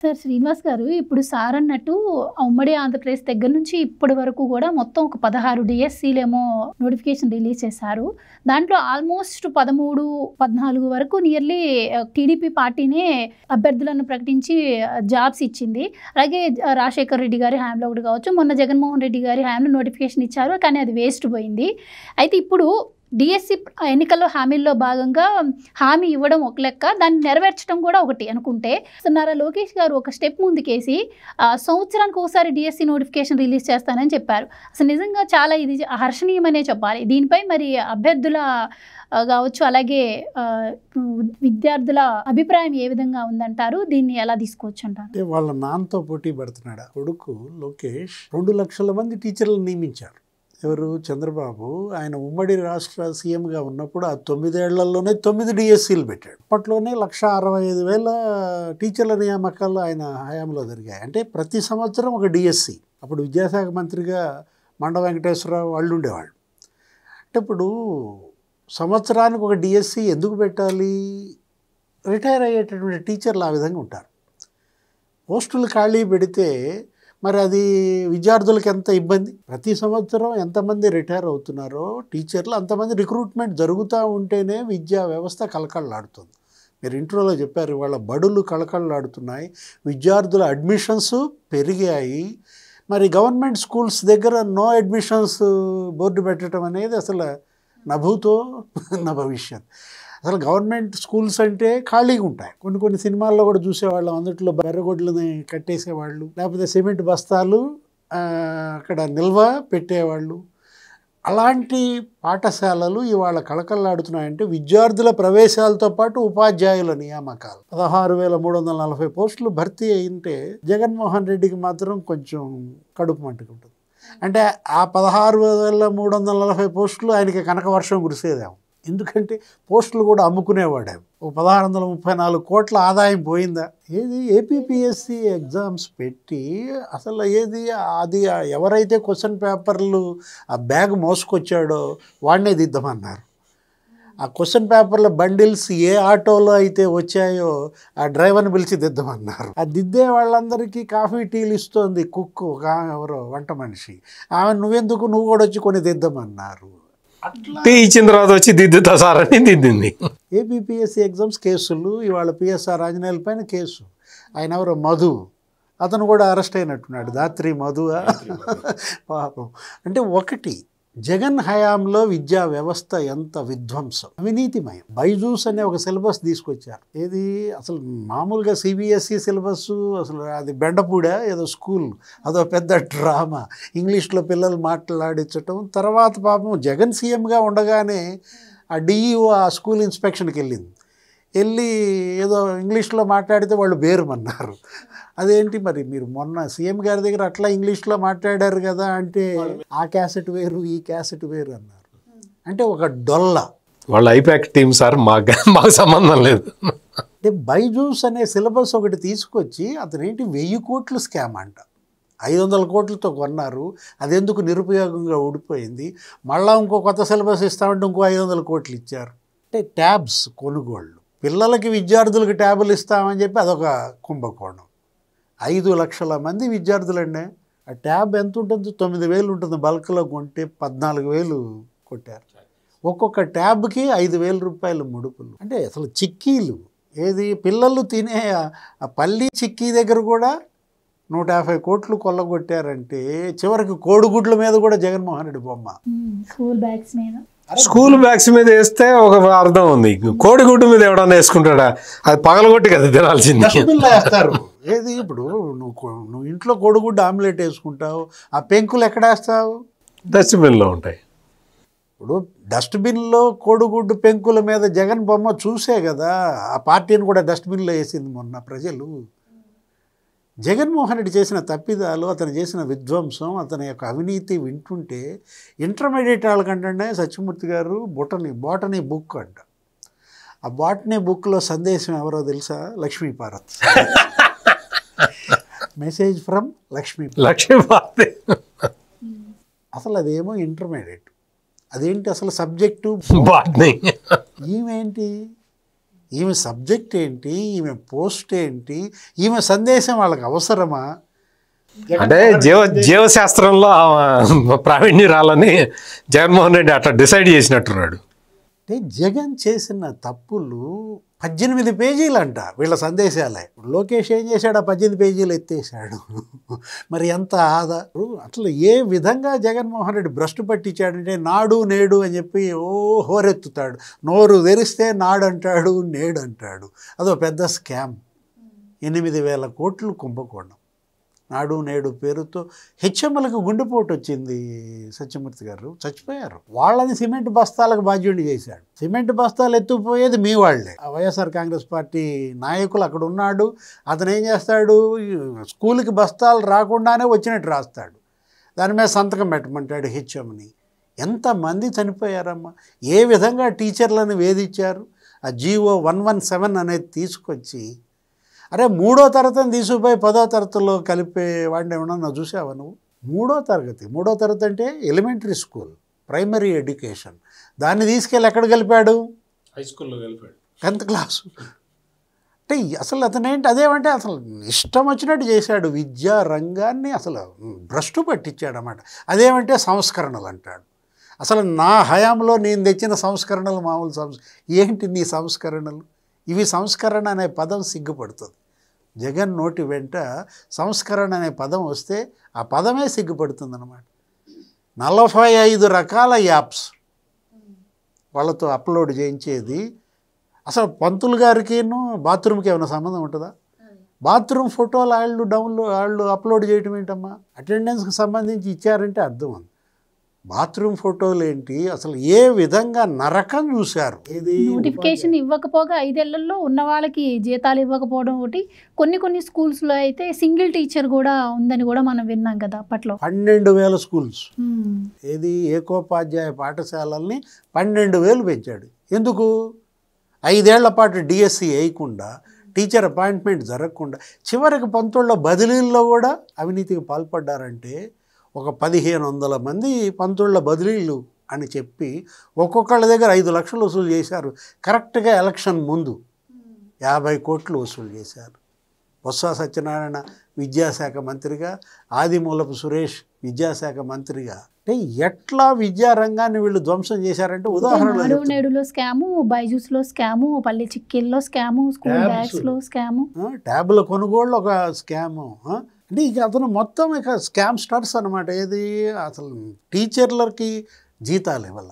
Sir Srinivas గారు, ఇప్పుడు sir అన్నట్టు ఉమ్మడి ఆంధ్రప్రదేశ్ దగ్గర నుంచి ఇప్పటి వరకు కూడా మొత్తం ఒక 16 డిఎస్సీలేమో నోటిఫికేషన్ రిలీజ్ చేశారు. దాంట్లో ఆల్మోస్ట్ 13, 14 వరకు నియర్లీ టీడీపీ పార్టీనే అభ్యర్థులను ప్రకటించి జాబ్స్ ఇచ్చింది. అలాగే రాజశేఖర్ రెడ్డి గారి హయాంలో ఒకటి కావచ్చు, మొన్న జగన్మోహన్ రెడ్డి గారి హయాంలో నోటిఫికేషన్ ఇచ్చారు, కానీ అది వేస్ట్ పోయింది. అయితే ఇప్పుడు డిఎస్సి ఎన్నికల్లో హామీల్లో భాగంగా హామీ ఇవ్వడం ఒక లెక్క, దాన్ని నెరవేర్చడం కూడా ఒకటి అనుకుంటే, నారా లోకేష్ గారు ఒక స్టెప్ ముందుకేసి సంవత్సరానికి ఒకసారి డిఎస్సి నోటిఫికేషన్ రిలీజ్ చేస్తానని చెప్పారు. అసలు నిజంగా చాలా ఇది హర్షణీయమనే చెప్పాలి. దీనిపై మరి అభ్యర్థుల కావచ్చు, అలాగే విద్యార్థుల అభిప్రాయం ఏ విధంగా ఉందంటారు? దీన్ని ఎలా తీసుకోవచ్చు అంటారు? అంటే వాళ్ళ నాన్నతో పోటీ పడుతున్నాడు కొడుకు లోకేష్. 2 లక్షల మంది టీచర్లను నియమించారు. ఎవరు? చంద్రబాబు. ఆయన ఉమ్మడి రాష్ట్ర సీఎంగా ఉన్నప్పుడు ఆ 9 ఏళ్లలోనే 9 డిఎస్సీలు పెట్టాడు. అప్పట్లోనే 1,65,000 టీచర్ల నియామకాలు ఆయన హయాంలో జరిగాయి. అంటే ప్రతి సంవత్సరం ఒక డిఎస్సి. అప్పుడు విద్యాశాఖ మంత్రిగా మండ వెంకటేశ్వరరావు వాళ్ళు ఉండేవాళ్ళు. అంటే ఇప్పుడు సంవత్సరానికి ఒక డిఎస్సి ఎందుకు పెట్టాలి? రిటైర్ అయ్యేటటువంటి టీచర్లు ఆ విధంగా ఉంటారు. పోస్టులు ఖాళీ పెడితే మరి అది విద్యార్థులకు ఎంత ఇబ్బంది. ప్రతి సంవత్సరం ఎంతమంది రిటైర్ అవుతున్నారో టీచర్లు, అంతమంది రిక్రూట్మెంట్ జరుగుతూ ఉంటేనే విద్యా వ్యవస్థ కళకళలాడుతుంది. మీరు ఇంట్రోలో చెప్పారు, ఇవాళ బడులు కళకళలాడుతున్నాయి, విద్యార్థుల అడ్మిషన్స్ పెరిగాయి. మరి గవర్నమెంట్ స్కూల్స్ దగ్గర నో అడ్మిషన్స్ బోర్డు పెట్టడం అనేది అసలు నభూతో నా భవిష్యత్. అసలు గవర్నమెంట్ స్కూల్స్ అంటే ఖాళీగా ఉంటాయి. కొన్ని సినిమాల్లో కూడా చూసేవాళ్ళం, అందుట్లో బర్రెగొడ్లని కట్టేసేవాళ్ళు, లేకపోతే సిమెంట్ బస్తాలు అక్కడ నిల్వ పెట్టేవాళ్ళు. అలాంటి పాఠశాలలు ఇవాళ కళకళలాడుతున్నాయంటే విద్యార్థుల ప్రవేశాలతో పాటు ఉపాధ్యాయుల నియామకాలు. 16,340 పోస్టులు భర్తీ అయింటే జగన్మోహన్ రెడ్డికి మాత్రం కొంచెం కడుపు మంటుకుంటుంది. అంటే ఆ 16,340 పోస్టులు ఆయనకి కనక వర్షం కురిసేదేమో. ఎందుకంటే పోస్టులు కూడా అమ్ముకునేవాడేమో. 1,634 కోట్ల ఆదాయం పోయిందా? ఏది ఏపీపీఎస్సీ ఎగ్జామ్స్ పెట్టి అసలు ఏది అది ఎవరైతే క్వశ్చన్ పేపర్లు ఆ బ్యాగ్ మోసుకొచ్చాడో వాడినే దిద్దామన్నారు. ఆ క్వశ్చన్ పేపర్ల బండిల్స్ ఏ ఆటోలో అయితే వచ్చాయో ఆ డ్రైవర్ని పిలిచి దిద్దామన్నారు. ఆ దిద్దే వాళ్ళందరికీ కాఫీ టీలు ఇస్తోంది కుక్కు, ఎవరో వంట మనిషి. ఆమె నువ్వు కూడా వచ్చి కొన్ని దిద్దామన్నారు. టీ ఇచ్చిన తర్వాత వచ్చి దిద్దుతా సార్ అని దిద్దింది. ఏపీపీఎస్సీ ఎగ్జామ్స్ కేసులు ఇవాళ పిఎస్ఆర్ ఆంజనేయుల పైన కేసు. ఆయన ఎవరో మధు, అతను కూడా అరెస్ట్ అయినట్టున్నాడు. దాత్రి మధు పాపం. అంటే ఒకటి, జగన్ హయాంలో విద్యా వ్యవస్థ ఎంత విధ్వంసం, అవినీతిమయం. బైజూస్ అనే ఒక సిలబస్ తీసుకొచ్చారు. ఏది అసలు మామూలుగా సిబిఎస్ఈ సిలబస్, అసలు అది బెండపూడా ఏదో స్కూల్, అదో పెద్ద డ్రామా. ఇంగ్లీష్లో పిల్లలు మాట్లాడించటం. తర్వాత పాపం జగన్ సీఎంగా ఉండగానే ఆ డిఈఓ ఆ స్కూల్ ఇన్స్పెక్షన్కి వెళ్ళి ఏదో ఇంగ్లీష్లో మాట్లాడితే వాళ్ళు బేరమన్నారు. అదేంటి మరి మీరు మొన్న సీఎం గారి దగ్గర అట్లా ఇంగ్లీష్లో మాట్లాడారు కదా అంటే ఆ క్యాసెట్ వేరు ఈ క్యాసెట్ వేరు అన్నారు. అంటే ఒక డొల్ల. వాళ్ళ ఐపాక్ టీమ్ సార్, మాకు సంబంధం లేదు. అంటే బైజూస్ అనే సిలబస్ ఒకటి తీసుకొచ్చి అతనేంటి 1000 కోట్లు స్కామ్ అంట. 500 కోట్లతో కొన్నారు. అదెందుకు నిరుపయోగంగా ఊడిపోయింది. మళ్ళీ ఇంకో కొత్త సిలబస్ ఇస్తామంటే ఇంకో 500 కోట్లు ఇచ్చారు. అంటే ట్యాబ్స్ కొనుగోళ్ళు, పిల్లలకి విద్యార్థులకు ట్యాబులు ఇస్తామని చెప్పి అదొక కుంభకోణం. 5 లక్షల మంది విద్యార్థులండి. ఆ ట్యాబ్ ఎంత ఉంటుంది? 9,000 ఉంటుంది. బల్క్లో కొంటే 14,000 కొట్టారు. ఒక్కొక్క ట్యాబ్కి 5,000 రూపాయలు ముడుపులు. అంటే అసలు చిక్కీలు, ఏది పిల్లలు తినే ఆ పల్లి చిక్కీ దగ్గర కూడా 150 కోట్లు కొల్లగొట్టారంటే చివరికి కోడిగుడ్ల మీద కూడా జగన్మోహన్ రెడ్డి బొమ్మ. స్కూల్ బ్యాగ్స్ మీద వేస్తే ఒక అర్థం ఉంది, కోడిగుడ్డు మీద ఎవడన్నా వేసుకుంటాడా? అది పగలగొట్టి కదా తినాల్సింది. వేస్తారు. ఏది ఇప్పుడు నువ్వు ఇంట్లో కోడిగుడ్డు ఆమ్లెట్ వేసుకుంటావు, ఆ పెంకులు ఎక్కడ వేస్తావు? డస్ట్బిన్లో ఉంటాయి. ఇప్పుడు డస్ట్బిన్లో కోడిగుడ్డు పెంకుల మీద జగన్ బొమ్మ చూసే కదా ఆ పార్టీని కూడా డస్ట్బిన్లో వేసింది మొన్న ప్రజలు. జగన్మోహన్ రెడ్డి చేసిన తప్పిదాలు, అతను చేసిన విధ్వంసం, అతని యొక్క అవినీతి వింటుంటే ఇంటర్మీడియట్ వాళ్ళకంటే సత్యమూర్తి గారు బాటనీ బుక్ అంట. ఆ బాటనీ బుక్లో సందేశం ఎవరో తెలుసా? లక్ష్మీపార్వతి. Message from Lakshmi Parvathi. అసలు అదేమో ఇంటర్మీడియట్, అదేంటి అసలు సబ్జెక్టు బాటనీ. ఈమెంటి ఈమె సబ్జెక్ట్ ఏంటి, ఈమె పోస్ట్ ఏంటి, ఈమె సందేశం వాళ్ళకి అవసరమా? అంటే జీవశాస్త్రంలో ప్రావీణ్యురాలని జగన్మోహన్ రెడ్డి అట్లా డిసైడ్ చేసినట్టున్నాడు. అంటే జగన్ చేసిన తప్పులు 18 పేజీలు అంట వీళ్ళ సందేశాలే. లోకేష్ ఏం చేశాడు? 18 పేజీలు ఎత్తేసాడు. మరి ఎంత ఆదా! అసలు ఏ విధంగా జగన్మోహన్ రెడ్డి భ్రష్టు పట్టించాడంటే నాడు నేడు అని చెప్పి హోరెత్తుతాడు. నోరు తెరిస్తే నాడు అంటాడు, నేడు అంటాడు. అదో పెద్ద స్కామ్. 8,000 కోట్లు కుంభకోణం. నాడు నేడు పేరుతో హెచ్ఎంఎల్కి గుండెపోటు వచ్చింది. సత్యమూర్తి గారు చచ్చిపోయారు. వాళ్ళని సిమెంట్ బస్తాలకు బాధ్యుడిని చేశాడు. సిమెంట్ బస్తాలు ఎత్తుకుపోయేది మీ వాళ్ళే. వైఎస్ఆర్ కాంగ్రెస్ పార్టీ నాయకులు అక్కడ ఉన్నాడు. అతను ఏం చేస్తాడు? స్కూల్కి బస్తాలు రాకుండానే వచ్చినట్టు రాస్తాడు. దాని మీద సంతకం పెట్టమంటాడు హెచ్ఎంని. ఎంతమంది చనిపోయారమ్మా! ఏ విధంగా టీచర్లను వేధించారు? ఆ జీవో 117 అనేది తీసుకొచ్చి, అరే 3వ తరగతిని తీసుకుపోయి 10వ తరగతిలో కలిపే వాడిని ఏమన్నా చూసావా నువ్వు? 3వ తరగతి అంటే ఎలిమెంటరీ స్కూల్, ప్రైమరీ ఎడ్యుకేషన్. దాన్ని తీసుకెళ్ళి ఎక్కడ కలిపాడు? హై స్కూల్లో కలిపాడు, 10th క్లాసు. అంటే అసలు అతనేంటి అదేమంటే అసలు ఇష్టం వచ్చినట్టు చేశాడు. విద్యా రంగాన్ని అసలు భ్రష్టు పట్టించాడు అన్నమాట. అదేమంటే సంస్కరణలు అంటాడు. అసలు నా హయాంలో నేను తెచ్చిన సంస్కరణలు మామూలు ఏంటి నీ సంస్కరణలు? ఇవి సంస్కరణ అనే పదం సిగ్గుపడుతుంది. జగన్ నోటి వెంట సంస్కరణ అనే పదం వస్తే ఆ పదమే సిగ్గుపడుతుంది అన్నమాట. 45 రకాల యాప్స్ వాళ్ళతో అప్లోడ్ చేయించేది. అసలు పంతులు గారికిను బాత్రూమ్కి ఏమైనా సంబంధం ఉంటుందా? బాత్రూమ్ ఫోటోలు వాళ్ళు అప్లోడ్ చేయటం ఏంటమ్మా? అటెండెన్స్కి సంబంధించి ఇచ్చారంటే అర్థం ఉంది. బాత్రూమ్ ఫోటోలు ఏంటి? అసలు ఏ విధంగా నరకం చూశారు. ఇది నోటిఫికేషన్ ఇవ్వకపోగా 5 ఏళ్లలో ఉన్న వాళ్ళకి జీతాలు ఇవ్వకపోవడం ఒకటి. కొన్ని స్కూల్స్లో అయితే సింగిల్ టీచర్ కూడా ఉందని కూడా మనం విన్నాం కదా అప్పట్లో. 12,000 స్కూల్స్. ఏది ఏకోపాధ్యాయ పాఠశాలల్ని 12,000 పెంచాడు. ఎందుకు? 5 ఏళ్ల పాటు డిఎస్సి వేయకుండా, టీచర్ అపాయింట్మెంట్ జరగకుండా, చివరికి 19 బదిలీల్లో కూడా అవినీతికి పాల్పడ్డారంటే ఒక 1,500 మంది 19 బదిలీలు అని చెప్పి ఒక్కొక్కళ్ళ దగ్గర 5 లక్షలు వసూలు చేశారు. కరెక్ట్గా ఎలక్షన్ ముందు 50 కోట్లు వసూలు చేశారు. బొత్స సత్యనారాయణ విద్యాశాఖ మంత్రిగా, ఆదిమూలపు సురేష్ విద్యాశాఖ మంత్రిగా. అంటే ఎట్లా విద్యారంగాన్ని వీళ్ళు ధ్వంసం చేశారంటే ఉదాహరణ నేడులో స్కాము, బైజూస్లో స్కాము, పల్లి చిక్కిల్లో స్కాము, స్కూల్ బ్యాగ్స్లో స్కాము, ట్యాబ్ల కొనుగోళ్ళు ఒక స్కాము. అంటే ఇక అతను మొత్తం ఇక స్కామ్ స్టార్స్ అనమాట. ఏది అసలు టీచర్లకి జీతాలు ఇవ్వాల,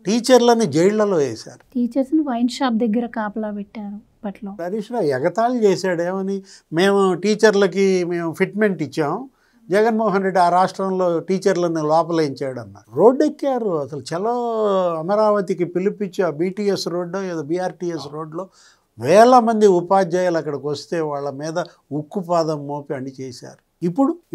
టీచర్లని జైళ్లలో వేశారు, టీచర్స్ని వైన్ షాప్ దగ్గర కాపలా పెట్టారు. అప్పట్లో హరీష్ రావు ఎగతాళి చేశాడు. ఏమని? మేము టీచర్లకి ఫిట్మెంట్ ఇచ్చాం, జగన్మోహన్ రెడ్డి ఆ రాష్ట్రంలో టీచర్లను లోపలేయించాడు అన్నారు. రోడ్డు ఎక్కారు. అసలు చలో అమరావతికి పిలిపించి ఆ బీటీఎస్ రోడ్డు ఏదో బీఆర్టీఎస్ రోడ్లో వేల మంది ఉపాధ్యాయులు అక్కడికి వస్తే వాళ్ళ మీద ఉక్కుపాదం మోపి అన్ని చేశారు.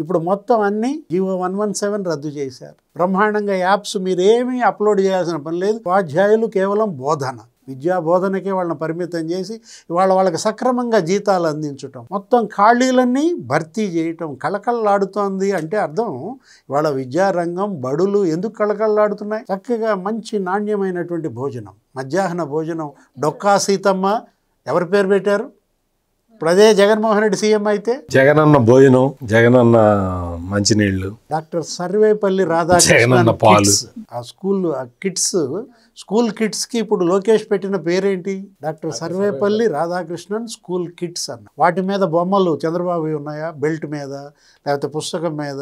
ఇప్పుడు మొత్తం అన్ని జీవో 117 రద్దు చేశారు. బ్రహ్మాండంగా యాప్స్ మీరేమీ అప్లోడ్ చేయాల్సిన పని లేదు. ఉపాధ్యాయులు కేవలం బోధన, విద్యా బోధనకే వాళ్ళని పరిమితం చేసి వాళ్ళకి సక్రమంగా జీతాలు అందించటం, మొత్తం ఖాళీలన్నీ భర్తీ చేయటం కళకళలాడుతోంది. అంటే అర్థం వాళ్ళ విద్యారంగం, బడులు ఎందుకు కళకళలాడుతున్నాయి? చక్కగా మంచి నాణ్యమైనటువంటి భోజనం, మధ్యాహ్న భోజనం. డొక్కా సీతమ్మ ఎవరి పేరు పెట్టారు? ఇప్పుడు అదే జగన్మోహన్ రెడ్డి సీఎం అయితే జగనన్న భోజనం, జగనన్న మంచినీళ్ళు, డాక్టర్ సర్వేపల్లి రాధాకృష్ణన్ ఆ స్కూల్ కిట్స్కి ఇప్పుడు లోకేష్ పెట్టిన పేరేంటి? Doctor Sarvepalli Radhakrishnan school kits అన్న. వాటి మీద బొమ్మలు చంద్రబాబు ఉన్నాయా? బెల్ట్ మీద, లేకపోతే పుస్తకం మీద,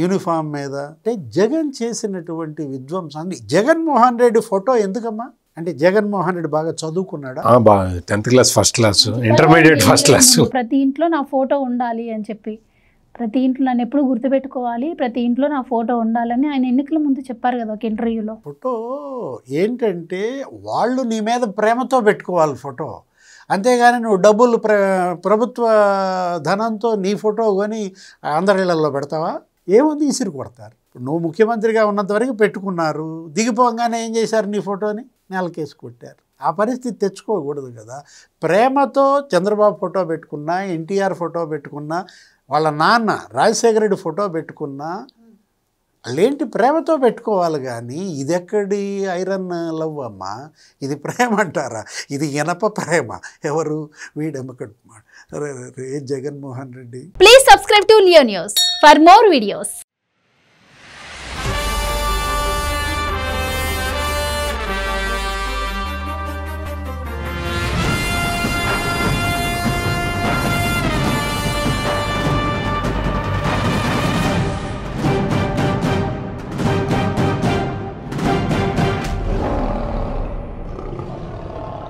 యూనిఫామ్ మీద. అంటే జగన్ చేసినటువంటి విధ్వంసాన్ని. జగన్మోహన్ రెడ్డి ఫోటో ఎందుకమ్మా? అంటే జగన్మోహన్ రెడ్డి బాగా చదువుకున్నాడా? 10th class first class, intermediate first class. ప్రతి ఇంట్లో నా ఫోటో ఉండాలి అని చెప్పి, ప్రతి ఇంట్లో నన్ను ఎప్పుడు గుర్తుపెట్టుకోవాలి, ప్రతి ఇంట్లో నా ఫోటో ఉండాలని ఆయన ఎన్నికల ముందు చెప్పారు కదా ఒక ఇంటర్వ్యూలో. ఫోటో ఏంటంటే వాళ్ళు నీ మీద ప్రేమతో పెట్టుకోవాలి ఫోటో. అంతేగాని నువ్వు డబ్బులు ప్రభుత్వ ధనంతో నీ ఫోటో కొని అందరిళ్లలో పెడతావా? ఏముంది, ఇసిరి కొడతారు. నువ్వు ముఖ్యమంత్రిగా ఉన్నంత వరకు పెట్టుకున్నారు, దిగిపోగానే ఏం చేశారు? నీ ఫోటోని నేలకేసి కొట్టారు. ఆ పరిస్థితి తెచ్చుకోకూడదు కదా. ప్రేమతో చంద్రబాబు ఫోటో పెట్టుకున్నా, ఎన్టీఆర్ ఫోటో పెట్టుకున్నా, వాళ్ళ నాన్న రాజశేఖర రెడ్డి ఫోటో పెట్టుకున్నా వాళ్ళేంటి ప్రేమతో పెట్టుకోవాలి కానీ ఇది ఎక్కడి ఐరన్ లవ్ అమ్మా, ఇది ప్రేమ అంటారా? ఇది ఇనప ప్రేమ. ఎవరు వీడెమ్మకడు రే Jaganmohan Reddy. Please subscribe to Leo news for more videos.